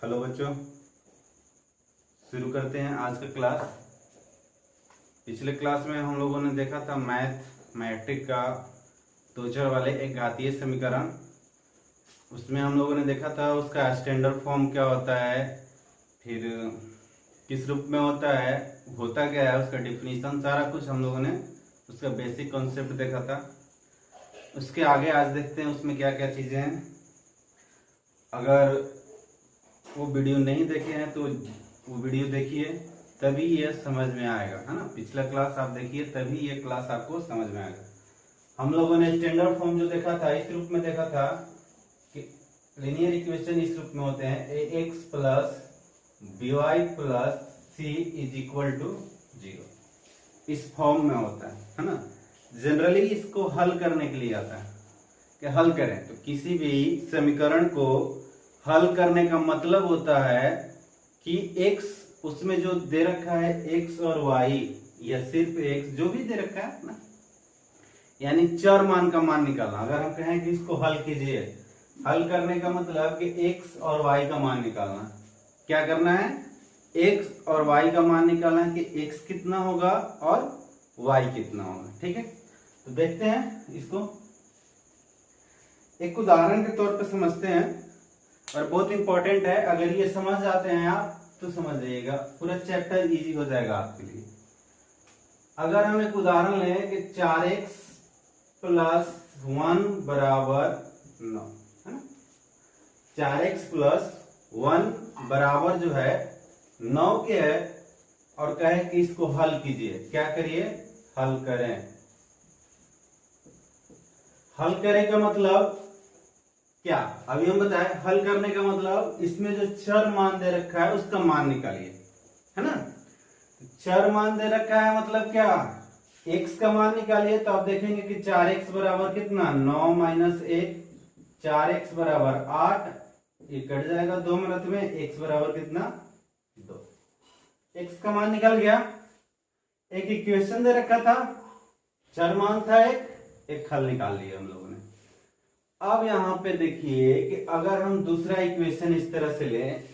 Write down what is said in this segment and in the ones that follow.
Hello बच्चों, शुरू करते हैं आज का क्लास। पिछले क्लास में हम लोगों ने देखा था मैट्रिक का दो चर वाले एक घातीय समीकरण। उसमें हम लोगों ने देखा था उसका स्टैंडर्ड फॉर्म क्या होता है, फिर किस रूप में होता है, होता क्या है, उसका डिफिनीशन, सारा कुछ हम लोगों ने उसका बेसिक कॉन्सेप्ट देखा था। उसके आगे आज देखते हैं उसमें क्या क्या चीज़ें हैं। अगर वो वीडियो नहीं देखे हैं तो वो वीडियो देखिए, तभी ये समझ में आएगा, है ना। पिछला क्लास आप देखिए, तभी ये क्लास आपको समझ में आएगा। हम लोगों ने स्टैंडर्ड फॉर्म जो देखा था, इस रूप में देखा था कि लीनियर इक्वेशन इस रूप में होते हैं, ax plus by plus c is equal to 0। इस फॉर्म में होता है ना। जनरली इसको हल करने के लिए आता है कि हल करें, तो किसी भी समीकरण को हल करने का मतलब होता है कि x उसमें जो दे रखा है x और y, या सिर्फ x जो भी दे रखा है ना, यानी चर मान का मान निकालना। अगर हम कहें कि इसको हल कीजिए, हल करने का मतलब कि x और y का मान निकालना। क्या करना है? x और y का मान निकालना है कि x कितना होगा और y कितना होगा। ठीक है, तो देखते हैं इसको एक उदाहरण के तौर पर समझते हैं, और बहुत इंपॉर्टेंट है। अगर ये समझ जाते हैं आप तो समझ जाइएगा, पूरा चैप्टर इजी हो जाएगा आपके लिए। अगर हम एक उदाहरण लें कि 4x प्लस 1 बराबर 9, है ना। 4x प्लस 1 बराबर जो है 9 के है, और कहे कि इसको हल कीजिए। क्या करिए? हल करें। हल करें का मतलब क्या? अभी हम बताएं। हल करने का मतलब इसमें जो चर मान दे रखा है उसका मान निकालिए, है ना। चर मान दे रखा है मतलब क्या? x का मान निकालिए, तो आप देखेंगे कि 4x बराबर कितना, 9 माइनस 1, 4x बराबर 8, ये कट जाएगा 2 मिनट में, x बराबर कितना, 2। x का मान निकल गया। एक इक्वेशन दे रखा था, चर मान था एक हल निकाल लिया हम लोगों ने। अब यहां पे देखिए कि अगर हम दूसरा इक्वेशन इस तरह से लें,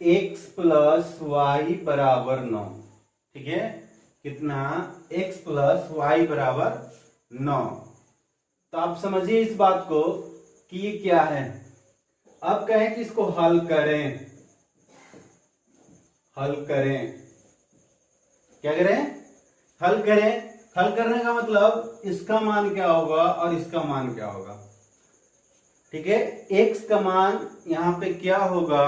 x प्लस वाई बराबर 9, ठीक है, कितना, x प्लस वाई बराबर 9। तो आप समझिए इस बात को कि ये क्या है। अब कहें कि इसको हल करें। हल करें, क्या करें? हल करें। हल करने का मतलब इसका मान क्या होगा और इसका मान क्या होगा। ठीक है, x का मान यहां पे क्या होगा,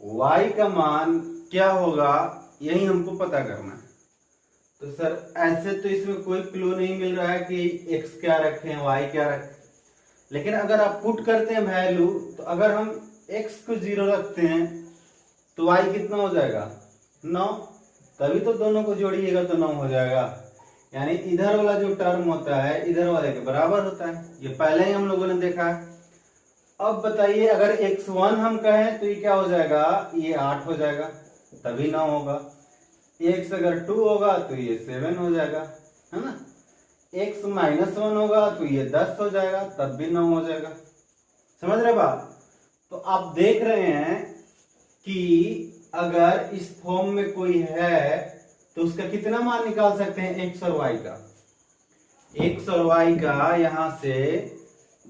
y का मान क्या होगा, यही हमको पता करना है। तो सर ऐसे तो इसमें कोई क्लू नहीं मिल रहा है कि x क्या रखें, y क्या रखें। लेकिन अगर आप पुट करते हैं वैल्यू, तो अगर हम x को 0 रखते हैं तो y कितना हो जाएगा, 9। तभी तो दोनों को जोड़िएगा तो 9 हो जाएगा। यानी इधर वाला जो टर्म होता है इधर वाले के बराबर होता है। ये पहले ही हम लोगों ने देखा है। अब बताइए, अगर x1 हम कहें तो ये क्या हो जाएगा, ये 8 हो जाएगा, तभी 9 होगा। x अगर 2 होगा तो ये 7 हो जाएगा, है ना। x माइनस 1 होगा तो ये 10 हो जाएगा, तब भी 9 हो जाएगा। समझ रहे बात? तो आप देख रहे हैं कि अगर इस फॉर्म में कोई है तो उसका कितना मान निकाल सकते हैं, x और y का। x और y का यहां से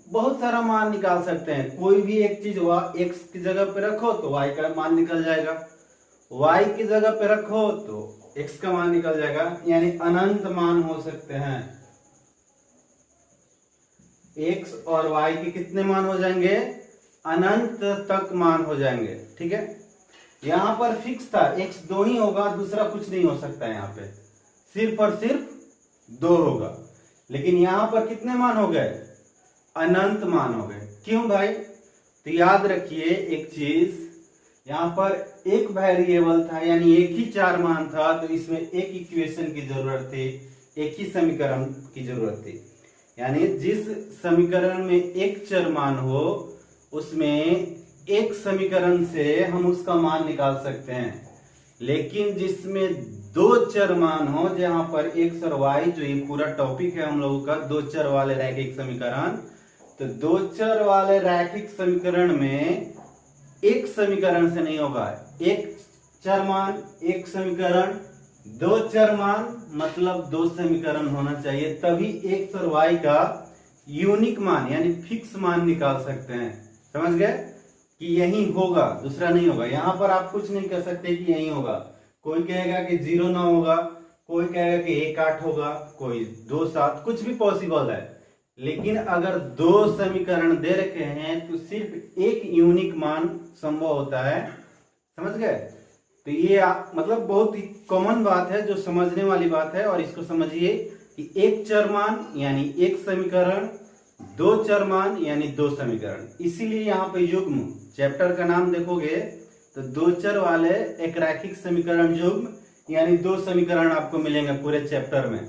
बहुत सारा मान निकाल सकते हैं। कोई भी एक चीज x की जगह पे रखो तो y का मान निकल जाएगा, y की जगह पे रखो तो x का मान निकल जाएगा। यानी अनंत मान हो सकते हैं। x और y के कितने मान हो जाएंगे, अनंत तक मान हो जाएंगे। ठीक है, यहां पर फिक्स था x 2 ही होगा, दूसरा कुछ नहीं हो सकता है। यहाँ पे सिर्फ और सिर्फ 2 होगा। लेकिन यहां पर कितने मान हो गए, अनंत मान हो गए। क्यों भाई? तो याद रखिए एक चीज, यहां पर एक वेरिएबल था, यानी एक ही चार मान था, तो इसमें एक इक्वेशन की जरूरत थी, एक ही समीकरण की जरूरत थी। यानी जिस समीकरण में एक चर मान हो उसमें एक समीकरण से हम उसका मान निकाल सकते हैं। लेकिन जिसमें 2 चर मान हो, जहां पर x और y, जो ये पूरा टॉपिक है हम लोगों का, 2 चर वाले रैखिक समीकरण, तो 2 चर वाले रैखिक समीकरण में एक समीकरण से नहीं होगा। एक चरमान एक समीकरण, दो चरमान मतलब दो समीकरण होना चाहिए, तभी एक्स और वाई का यूनिक मान यानी फिक्स मान निकाल सकते हैं। समझ गए कि यही होगा, दूसरा नहीं होगा। यहां पर आप कुछ नहीं कह सकते कि यही होगा। कोई कहेगा कि 0 9 होगा, कोई कहेगा कि 1 8 होगा, कोई 2 7, कुछ भी पॉसिबल है। लेकिन अगर दो समीकरण दे रखे हैं तो सिर्फ एक यूनिक मान संभव होता है। समझ गए? तो ये मतलब बहुत ही कॉमन बात है, जो समझने वाली बात है। और इसको समझिए कि एक चरमान यानी एक समीकरण, दो चरमान यानी दो समीकरण। इसीलिए यहाँ पे युग्म चैप्टर का नाम देखोगे तो दो चर वाले एक रैखिक समीकरण युग्म यानी दो समीकरण आपको मिलेंगे पूरे चैप्टर में।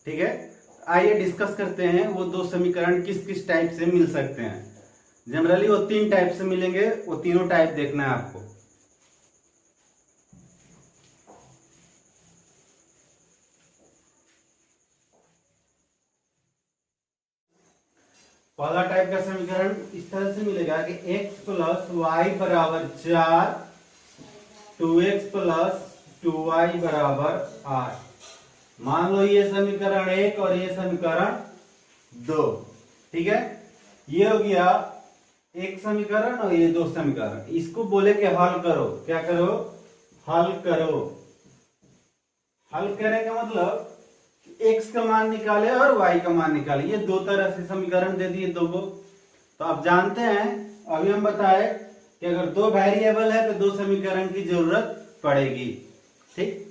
ठीक है, आइए डिस्कस करते हैं वो दो समीकरण किस किस टाइप से मिल सकते हैं। जनरली वो 3 टाइप से मिलेंगे, वो तीनों टाइप देखना है आपको। पहला टाइप का समीकरण इस तरह से मिलेगा कि x प्लस वाई बराबर 4, 2x प्लस 2y बराबर 8। मान लो ये समीकरण 1 और ये समीकरण 2। ठीक है, ये हो गया एक समीकरण और ये दो समीकरण। इसको बोले कि हल करो। क्या करो? हल करो। हल करने का मतलब x का मान निकाले और y का मान निकाले। ये दो तरह से समीकरण दे दिए दो को। तो आप जानते हैं, अभी हम बताए कि अगर दो वेरिएबल है तो दो समीकरण की जरूरत पड़ेगी। ठीक,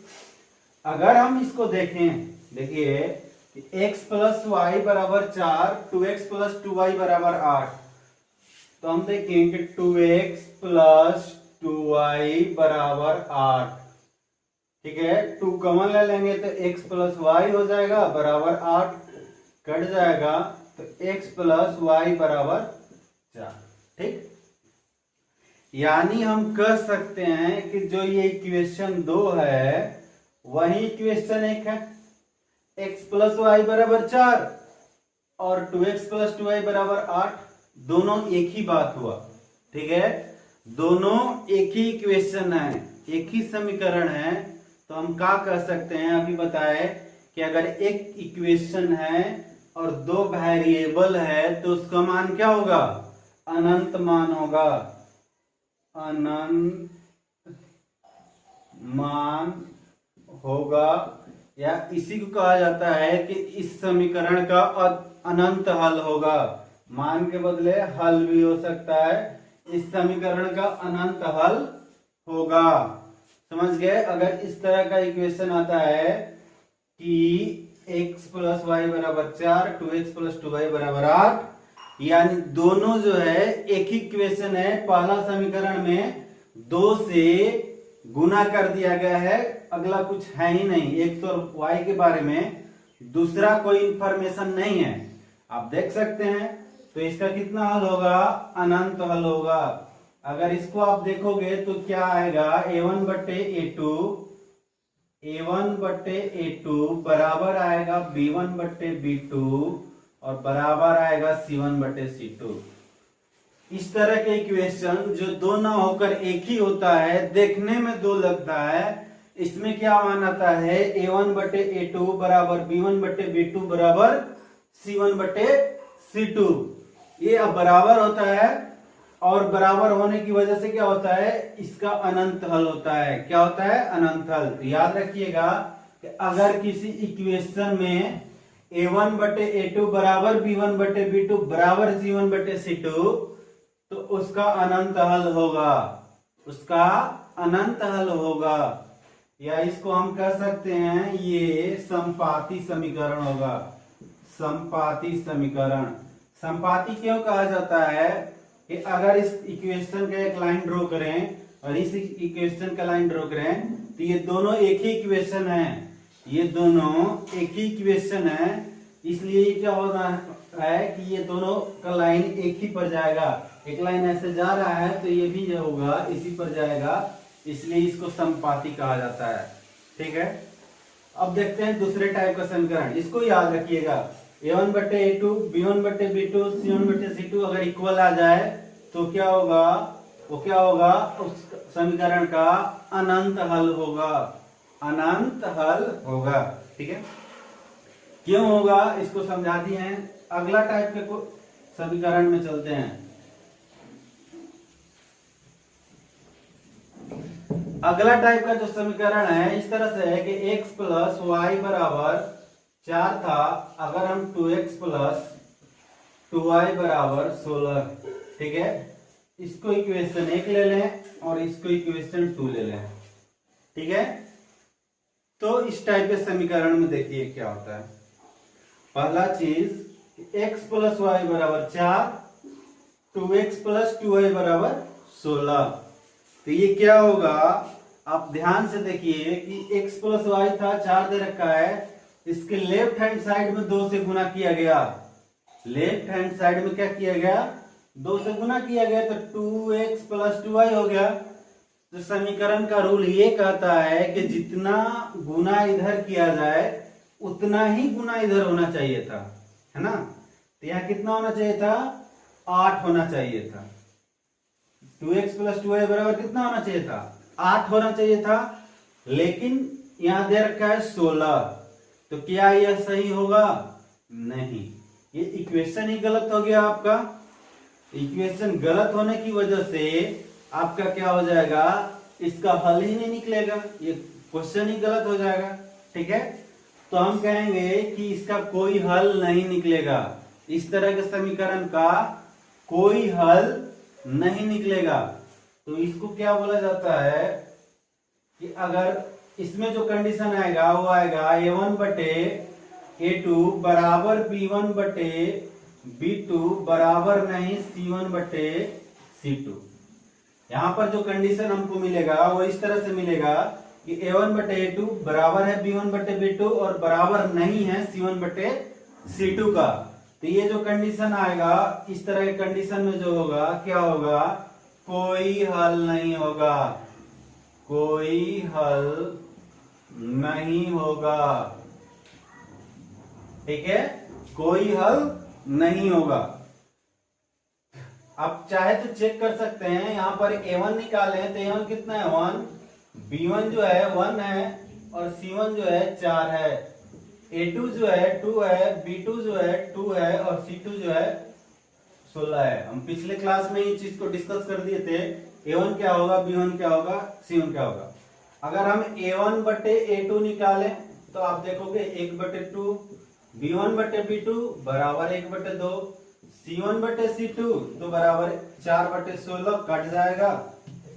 अगर हम इसको देखें, देखिए कि x प्लस वाई बराबर 4, 2x प्लस 2y बराबर 8। तो हम देखें कि 2x प्लस 2y बराबर 8। ठीक है, 2 कॉमन ले लेंगे तो x प्लस वाई हो जाएगा बराबर 8, कट जाएगा तो x प्लस वाई बराबर 4। ठीक, यानी हम कह सकते हैं कि जो ये इक्वेशन 2 है वही इक्वेशन 1 है। x प्लस वाई बराबर 4 और 2x प्लस 2y बराबर 8, दोनों एक ही बात हुआ। ठीक है, दोनों एक ही इक्वेशन है, एक ही समीकरण है। तो हम क्या कह सकते हैं, अभी बताए कि अगर एक इक्वेशन है और दो वेरिएबल है तो उसका मान क्या होगा? अनंत मान होगा। अनंत मान होगा, या इसी को कहा जाता है कि इस समीकरण का अनंत हल होगा। मान के बदले हल भी हो सकता है। इस समीकरण का अनंत हल होगा। समझ गए? अगर इस तरह का इक्वेशन आता है कि x प्लस वाई बराबर 4, 2x प्लस 2y बराबर 8, यानी दोनों जो है एक ही इक्वेशन है। पहला समीकरण में 2 से गुना कर दिया गया है, अगला कुछ है ही नहीं। x और y के बारे में दूसरा कोई इंफॉर्मेशन नहीं है, आप देख सकते हैं। तो इसका कितना हल होगा? अनंत हल होगा। अगर इसको आप देखोगे तो क्या आएगा? a1 बट्टे a2 बराबर आएगा b1 बट्टे b2 और बराबर आएगा c1 बट्टे c2। इस तरह के इक्वेशन जो दो ना होकर एक ही होता है, देखने में दो लगता है, इसमें क्या मान आता है? a1 बट्टे a2 बराबर b1 बट्टे b2 बराबर c1 बट्टे c2। ये अब बराबर होता है और बराबर होने की वजह से क्या होता है? इसका अनंत हल होता है। क्या होता है? अनंत हल। तो याद रखिएगा कि अगर किसी इक्वेशन में a1 बटे a2 बराबर b1 बटे b2 बराबर c1 बटे c2, तो उसका अनंत हल होगा। उसका अनंत हल होगा, या इसको हम कह सकते हैं ये समपाती समीकरण होगा। समपाती समीकरण। समपाती क्यों कहा जाता है? कि अगर इस इक्वेशन का एक लाइन ड्रॉ करें और इस इक्वेशन का लाइन ड्रॉ करें तो ये दोनों एक ही इक्वेशन है। ये दोनों एक ही इक्वेशन है, इसलिए क्या हो रहा है कि ये दोनों का लाइन एक ही पर जाएगा। एक लाइन ऐसे जा रहा है तो ये भी जो होगा इसी पर जाएगा, इसलिए इसको समपाती कहा जाता है। ठीक है, अब देखते हैं दूसरे टाइप का समीकरण। इसको याद रखिएगा, a1 बट्टे a2, b1 बट्टे b2, c1 बट्टे c2 अगर इक्वल आ जाए तो क्या होगा? वो क्या होगा, उस समीकरण का अनंत हल होगा, अनंत हल होगा। ठीक है, क्यों होगा इसको समझाती हैं। अगला टाइप के समीकरण में चलते हैं। अगला टाइप का जो समीकरण है इस तरह से है कि x प्लस वाई बराबर 4 था, अगर हम 2x प्लस 2y बराबर 16, ठीक है, इसको इक्वेशन 1 ले लें और इसको इक्वेशन 2 ले लें। ठीक है, तो इस टाइप के समीकरण में देखिए क्या होता है। पहला चीज x प्लस वाई बराबर 4, 2x प्लस 2y बराबर 16। तो ये क्या होगा, आप ध्यान से देखिए कि x प्लस वाई था, 4 दे रखा है, इसके लेफ्ट हैंड साइड में 2 से गुना किया गया, लेफ्ट हैंड साइड में क्या किया गया, 2 से गुना किया गया, तो 2x प्लस 2y हो गया। तो समीकरण का रूल ये कहता है कि जितना गुना इधर किया जाए उतना ही गुना इधर होना चाहिए था, है ना। तो यहाँ कितना होना चाहिए था, 8 होना चाहिए था। 2x प्लस 2y बराबर कितना होना चाहिए था, 8 होना चाहिए था, लेकिन यहां दे रखा है 16। तो क्या यह सही होगा, नहीं, ये इक्वेशन ही गलत हो गया आपका। इक्वेशन गलत होने की वजह से आपका क्या हो जाएगा, इसका हल ही नहीं निकलेगा, ये क्वेश्चन ही गलत हो जाएगा। ठीक है, तो हम कहेंगे कि इसका कोई हल नहीं निकलेगा, इस तरह के समीकरण का कोई हल नहीं निकलेगा। तो इसको क्या बोला जाता है कि अगर इसमें जो कंडीशन आएगा वो आएगा a1 बटे a2 बराबर b1 बटे b2 बराबर नहीं c1 बटे c2। यहां पर जो कंडीशन हमको मिलेगा वो इस तरह से मिलेगा कि a1 बटे a2 बराबर है b1 बटे b2 और बराबर नहीं है c1 बटे c2 का। तो ये जो कंडीशन आएगा, इस तरह के कंडीशन में जो होगा क्या होगा, कोई हल नहीं होगा, कोई हल नहीं होगा। ठीक है, कोई हल नहीं होगा। आप चाहे तो चेक कर सकते हैं, यहां पर a1 निकालें तो a1 कितना है, 1, b1 जो है 1 है और c1 जो है 4 है, a2 जो है 2 है, b2 जो है 2 है और c2 जो है 16 है। हम पिछले क्लास में इस चीज को डिस्कस कर दिए थे, a1 क्या होगा, b1 क्या होगा, c1 क्या होगा। अगर हम a1 बटे a2 निकालें तो आप देखोगे 1 बटे 2, b1 बटे b2 बराबर 1 बटे 2, c1 बटे c2 तो बराबर 4 बटे 16, कट जाएगा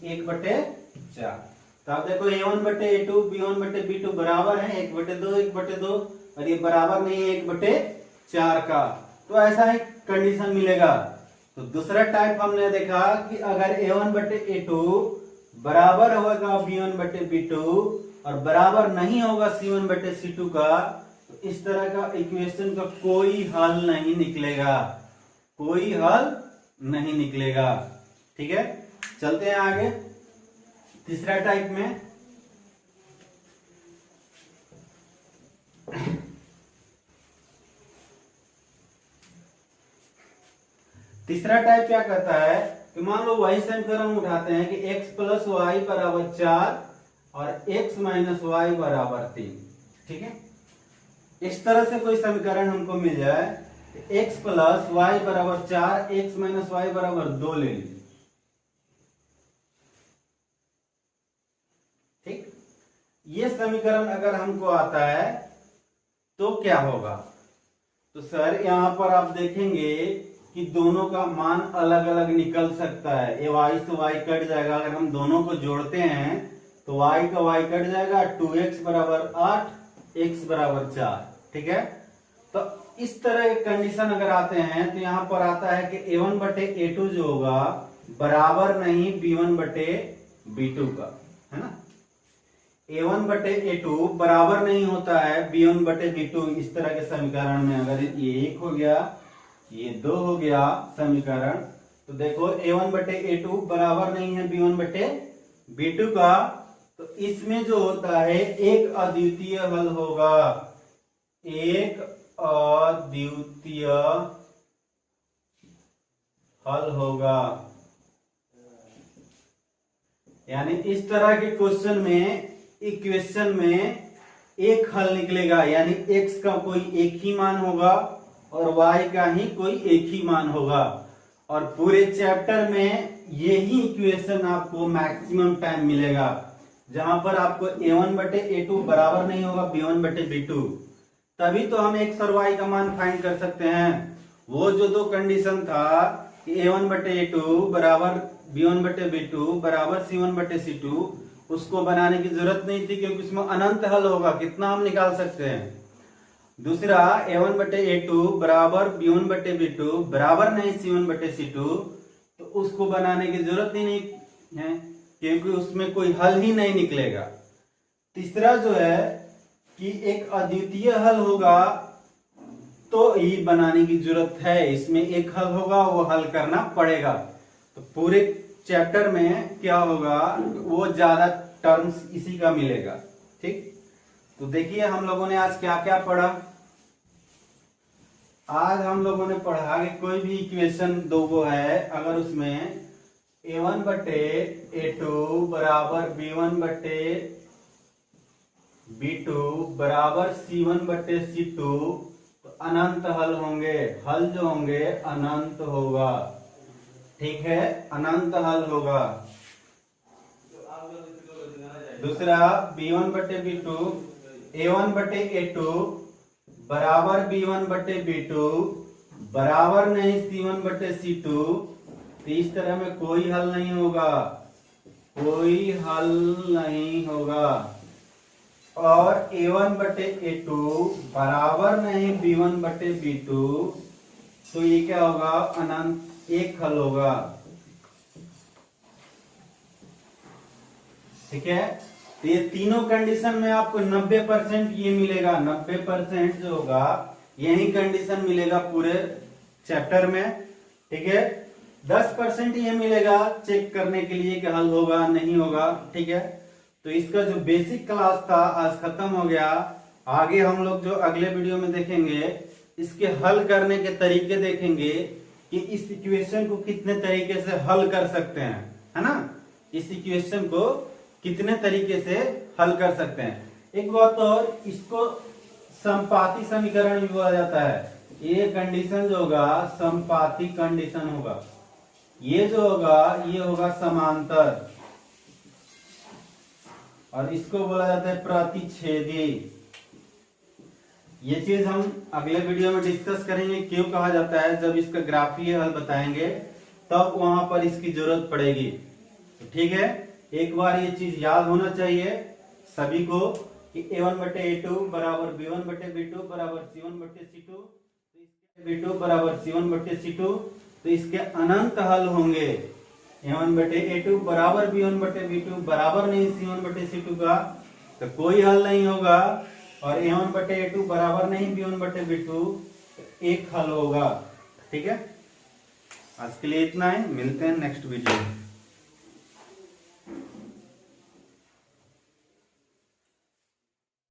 1 बटे 4। तो आप देखो a1 बटे a2 b1 बटे b2 बराबर है 1 बटे 2, 1 बटे 2, और ये बराबर नहीं है 1 बटे 4 का। तो ऐसा ही कंडीशन मिलेगा। तो दूसरा टाइप हमने देखा कि अगर a1 बटे a2 बराबर होगा b1 बटे b2 और बराबर नहीं होगा c1 बटे c2 का, तो इस तरह का इक्वेशन का कोई हल नहीं निकलेगा, कोई हल नहीं निकलेगा। ठीक है, चलते हैं आगे तीसरा टाइप में। तीसरा टाइप क्या कहता है कि मान लो वही समीकरण उठाते हैं कि x प्लस वाई बराबर 4 और x माइनस वाई बराबर 3। ठीक है, इस तरह से कोई समीकरण हमको मिल जाए, x प्लस वाई बराबर 4, x माइनस वाई बराबर 2 ले लीजिए। ठीक, ये समीकरण अगर हमको आता है तो क्या होगा, तो सर यहां पर आप देखेंगे कि दोनों का मान अलग अलग निकल सकता है, ये y से y कट जाएगा, अगर हम दोनों को जोड़ते हैं तो y का y कट जाएगा, 2x बराबर 8, x बराबर 4। ठीक है, तो इस तरह के कंडीशन अगर आते हैं तो यहां पर आता है कि a1 बटे a2 जो होगा बराबर नहीं b1 बटे b2 का, है ना। a1 बटे a2 बराबर नहीं होता है b1 बटे b2। इस तरह के समीकरण में अगर ये 1 हो गया, ये 2 हो गया समीकरण, तो देखो a1 बटे a2 बराबर नहीं है b1 बटे b2 का, तो इसमें जो होता है एक अद्वितीय हल होगा, एक अद्वितीय हल होगा। यानी इस तरह के क्वेश्चन में इक्वेशन में एक हल निकलेगा, यानी x का कोई एक ही मान होगा और y का ही कोई एक ही मान होगा। और पूरे चैप्टर में यही इक्वेशन आपको मैक्सिमम टाइम मिलेगा, जहां पर आपको a1 बटे a2 बराबर नहीं होगा b1 बटे b2। तभी तो हम x और y का मान फाइंड कर सकते हैं। वो जो दो कंडीशन था कि a1 बटे a2 बराबर b1 बटे b2 बराबर c1 बटे c2, उसको बनाने की जरूरत नहीं थी, क्योंकि उसमें अनंत हल होगा, कितना हम निकाल सकते हैं। दूसरा a1 बटे a2 बराबर b1 बटे b2 बराबर नहीं c1 बटे c2, तो उसको बनाने की जरूरत ही नहीं है, क्योंकि उसमें कोई हल ही नहीं निकलेगा। तीसरा जो है कि एक अद्वितीय हल होगा तो ही बनाने की जरूरत है, इसमें एक हल होगा, वो हल करना पड़ेगा। तो पूरे चैप्टर में क्या होगा, वो ज्यादा टर्म्स इसी का मिलेगा। ठीक, तो देखिए हम लोगों ने आज क्या क्या पढ़ा। आज हम लोगों ने पढ़ा कि कोई भी इक्वेशन दो वो है, अगर उसमें a1 बटे a2 बराबर b1 बटे b2 बराबर c1 बटे c2, तो अनंत हल होंगे। हल जो होंगे अनंत होगा। ठीक है, अनंत हल होगा। दूसरा b1 बटे b2 a1 बटे a2 बराबर b1 बटे b2 बराबर नहीं c1 बटे c2, तो इस तरह में कोई हल नहीं होगा, कोई हल नहीं होगा। और a1 बटे a2 बराबर नहीं b1 बटे b2, तो ये क्या होगा, अनंत एक हल होगा। ठीक है, तो ये तीनों कंडीशन में आपको 90% ये मिलेगा। 90% जो होगा यही कंडीशन मिलेगा पूरे चैप्टर में। ठीक है, 10% ये मिलेगा चेक करने के लिए कि हल होगा नहीं होगा। ठीक है, तो इसका जो बेसिक क्लास था आज खत्म हो गया। आगे हम लोग जो अगले वीडियो में देखेंगे, इसके हल करने के तरीके देखेंगे कि इस इक्वेशन को कितने तरीके से हल कर सकते हैं, है ना। इस इक्वेशन को कितने तरीके से हल कर सकते हैं। एक बात और, इसको समपाती समीकरण भी बोला जाता है। ये कंडीशन जो होगा समपाती कंडीशन होगा, ये जो होगा ये होगा समांतर, और इसको बोला जाता है प्रतिच्छेदी। ये चीज हम अगले वीडियो में डिस्कस करेंगे, क्यों कहा जाता है। जब इसका ग्राफीय हल बताएंगे तब वहां पर इसकी जरूरत पड़ेगी। तो ठीक है, एक बार ये चीज याद होना चाहिए सभी को कि a1 बटे a2 बराबर b1 बटे b2 बराबर c1 बटे c2, b2 बराबर c1 बटे c2, तो इसके अनंत हल होंगे। a1 बटे a2 बराबर b1 बटे b2 बराबर नहीं c1 बटे c2 का, तो कोई हल नहीं होगा। और a1 बटे a2 बराबर नहीं b1 बटे b2, तो एक हल होगा। ठीक है, आज के लिए इतना है, मिलते हैं नेक्स्ट वीडियो में।